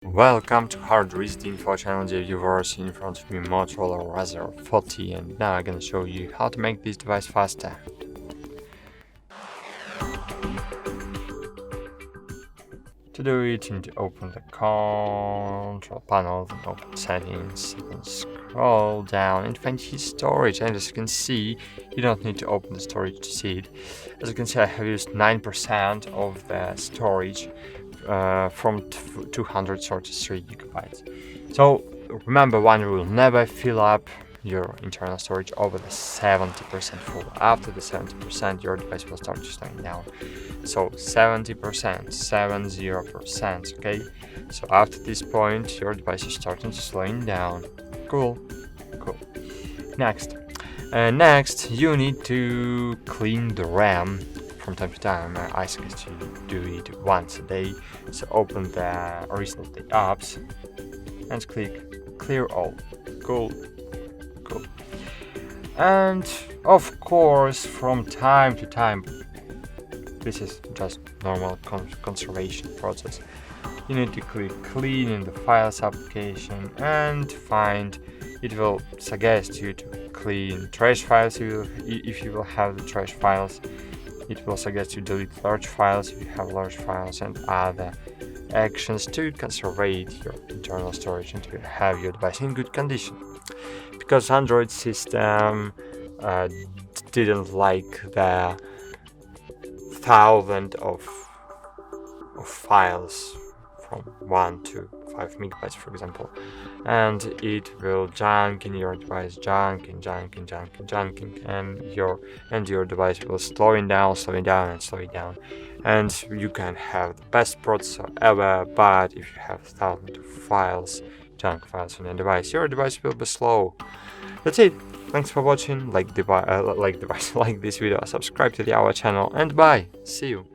Welcome to HardReset.Info channel, dear viewers. In front of me Motorola Razr 40, and now I'm gonna show you how to make this device faster. To do it, you need to open the control panel, then open settings, then scroll down and find his storage. And as you can see, you don't need to open the storage to see it. As you can see, I have used 9% of the storage from 233 gigabytes. So remember, one rule: never fill up your internal storage over the 70% full. After the 70%, your device will start slowing down. So 70%, 70%, okay? So after this point, your device is starting to slowing down. Cool. Next, you need to clean the RAM from time to time. I suggest you do it once a day. So open the recently apps and click clear all. Cool. And of course, from time to time, this is just normal conservation process, you need to click clean in the files application and find, it will suggest you to clean trash files if you will have the trash files. It will suggest you delete large files if you have large files, and other actions to conserve your internal storage and to have your device in good condition. Because Android system didn't like the thousands of files from 1 to 5 megabytes, for example, and it will junk in your device, junking, and your device will slowing down, and you can have the best processor ever, but if you have thousands of files, junk files on your device will be slow. That's it. Thanks for watching. Like this video, subscribe to our channel, and bye. See you.